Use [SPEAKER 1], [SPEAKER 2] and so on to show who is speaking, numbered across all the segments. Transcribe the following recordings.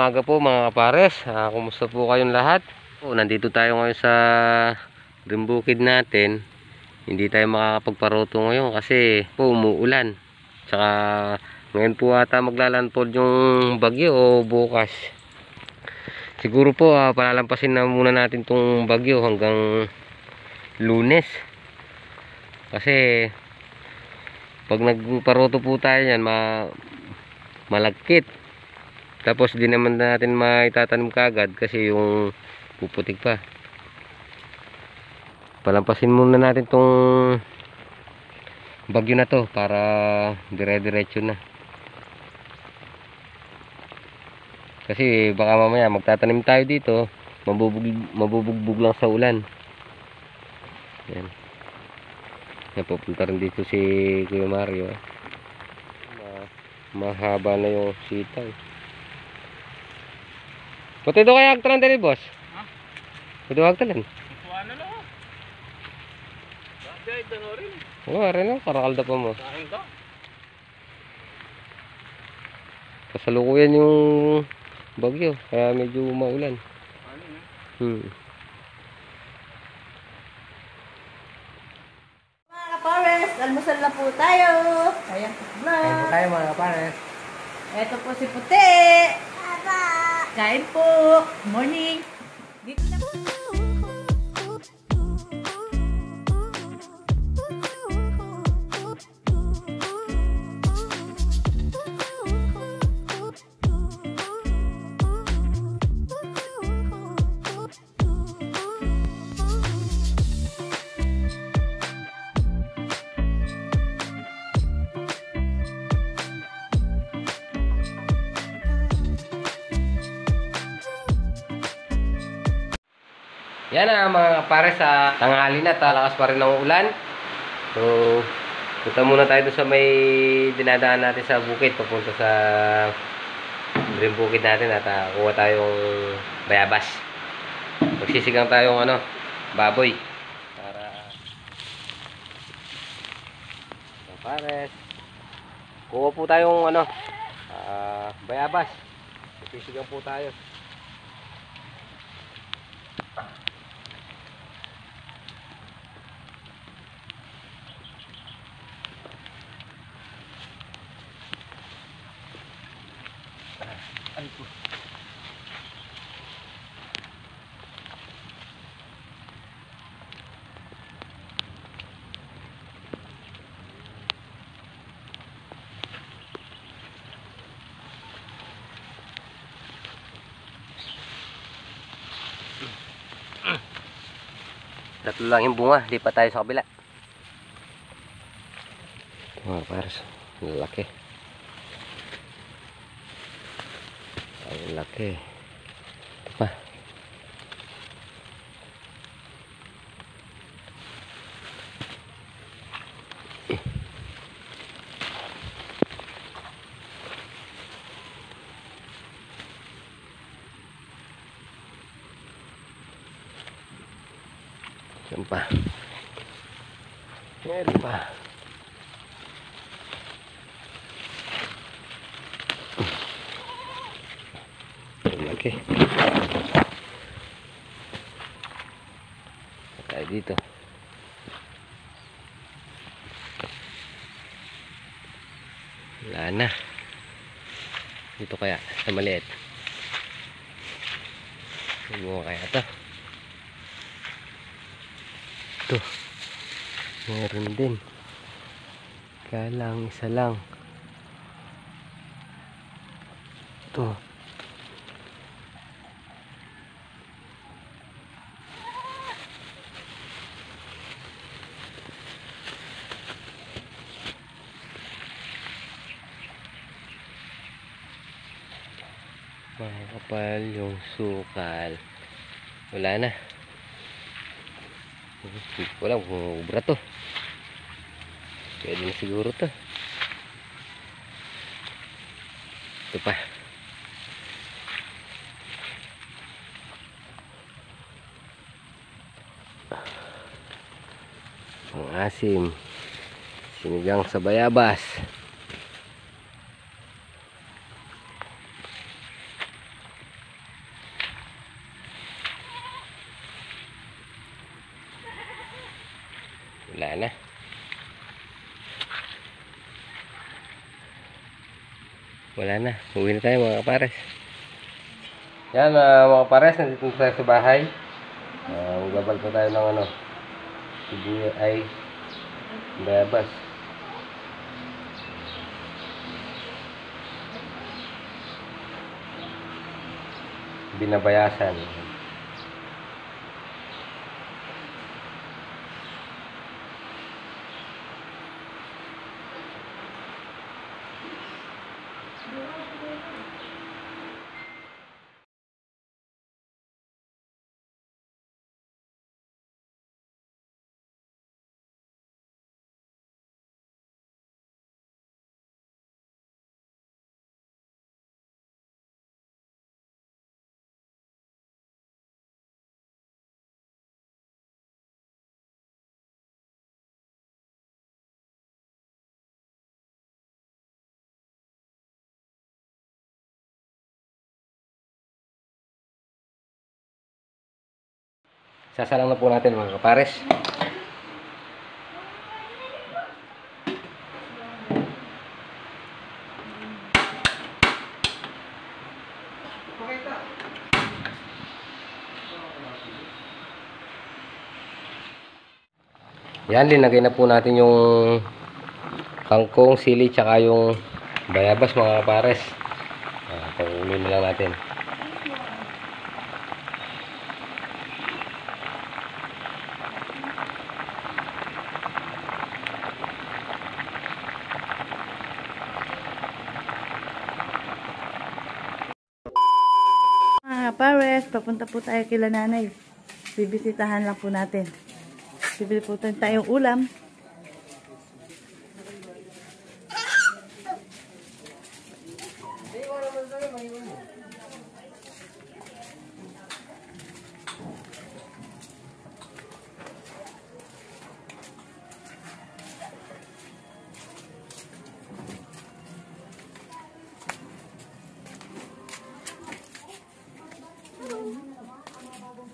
[SPEAKER 1] umaga po mga kapares. Kumusta po kayong lahat? Nandito tayo ngayon sa rimbukid natin. Hindi tayo makakapagparoto ngayon kasi po umuulan. Tsaka ngayon po ata maglalandfall yung bagyo o bukas. Siguro po palalampasin na muna natin tong bagyo hanggang Lunes. Kasi pag nagparoto po tayo yan malagkit. Tapos di naman natin maitatanim kagad kasi yung puputik pa. Palampasin muna natin tong bagyo na to para dire-diretso na. Kasi baka mamaya magtatanim tayo dito, mabubugbog lang sa ulan. Yan. Napupunta rin dito si Kuya Mario. Mahaba na yung sitaw. Pati ito kaya agtalan din boss? Ha? Ito agtalan? Ito ano lang. Bagay, ito na rin. Oo, rin lang. Karakalda pa mo. Saan ka? Kasalukuyan yung bagyo. Kaya medyo maulan. Ano yun?
[SPEAKER 2] Mga kapares, almusal na po tayo. Ayan po vlog.
[SPEAKER 1] Ayan po tayo mga kapares.
[SPEAKER 2] Ito po si Puti. Kain po. Morning. Dito na po.
[SPEAKER 1] Yan na mga kapares, sa tanghali na, talakas pa rin ng ulan. So, punta muna tayo doon sa may dinadaan natin sa bukid, papunta sa dream bukid natin at kuha tayong bayabas. Magsisigang tayong baboy. Para kapares. Kuha po tayong bayabas. Magsisigang po tayo. Tatlo lang yung bunga, di pa tayo sa kabila. Mga pares, laki. Ang laki. Ito pa. Yan pa. Meron pa. Okay. Tayo dito. Wala na. Dito kaya sa maliit. Ano kaya ito? Ito. Meron din. Kaya lang, isa lang. Ito. Makakapal yung sukal. Wala na. Wala kung ubra to. Pwede na siguro to. Ito pa. Ang asim. Sinigang sa bayabas. Wala na. Wala na. Uwi na tayo mga kapares. Yan mga kapares, nandito na tayo sa bahay. Magbabal pa tayo ng ano. Sibuyas ay bayabas. Binabayasan. Sasalang na po natin mga kapares. Yan, linagay na po natin yung kangkong, sili, tsaka yung bayabas mga kapares. Pangulo na lang natin.
[SPEAKER 2] Mga pares, papunta po tayo kila nanay. Bibisitahan lang po natin. Bibili po tayong ulam.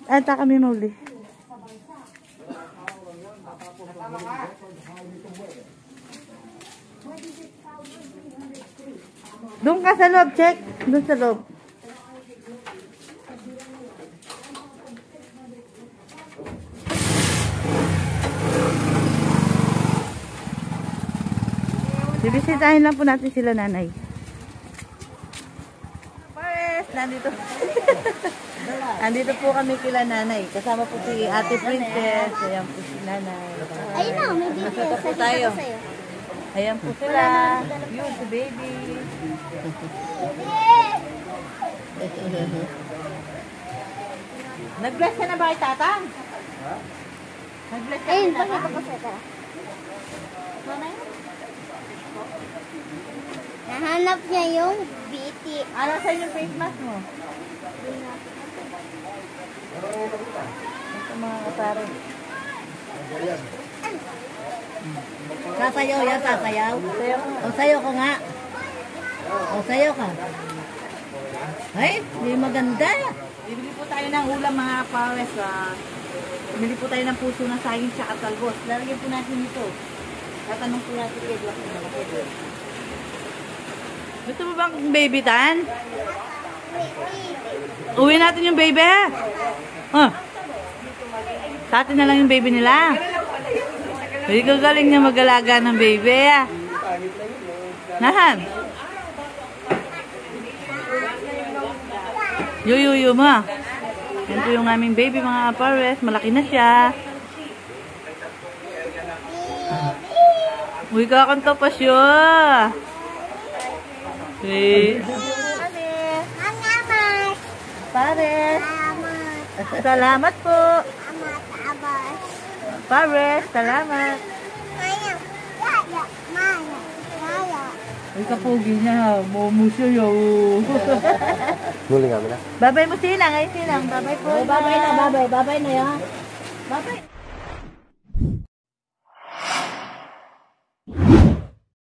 [SPEAKER 2] Ata kami mauli. Doon ka sa loob, check. Doon sa loob. Bibisitahin lang po natin sila nanay. Pares, nandito. Andito po kami kila nanay. Kasama po si Ate Princess. Ayan po si nanay.
[SPEAKER 3] Ayun na, may baby.
[SPEAKER 2] Nasito po tayo. Ayan po sila. Yun, si baby. Nag-bless ka na ba kay tatang? Nag-bless ka
[SPEAKER 3] Ayun,
[SPEAKER 2] na ba?
[SPEAKER 3] pakita ko sa Mamay? Nahanap niya yung BT.
[SPEAKER 2] Ano sa yung face mask mo? Ito mga kataro.
[SPEAKER 4] Sasayaw yan, sasayaw.
[SPEAKER 2] Sayo ko.
[SPEAKER 4] O, sayo ko nga. O, sayo ka. Ay, hindi maganda.
[SPEAKER 2] Bibili po tayo ng ulam mga pares. Bibili po tayo ng puso ng saging sa talbos. Lalagyan po natin ito. Tatanong po natin kay Glock na malaki. Gusto mo bang baby tan? Uwi natin yung baby. Sa atin na lang yung baby nila. Hindi ko galing niya mag-alaga ng baby. Nahan. Yuyu mo. Yan po yung aming baby mga pares. Malaki na siya. Uy, kakanta pa siya. Okay.
[SPEAKER 3] Salamat.
[SPEAKER 2] Pares.
[SPEAKER 3] Salamat.
[SPEAKER 2] Salamat po.
[SPEAKER 3] Salamat. Abas.
[SPEAKER 2] Pares. Salamat.
[SPEAKER 3] Maya. Yaya. Maya. Yaya.
[SPEAKER 2] Uy, kapugi niya. Momo siya yun.
[SPEAKER 1] Muling kami na.
[SPEAKER 2] Babay mo silang. Ay silang. Babay po.
[SPEAKER 4] Babay na, babay. Babay na yan.
[SPEAKER 2] Babay.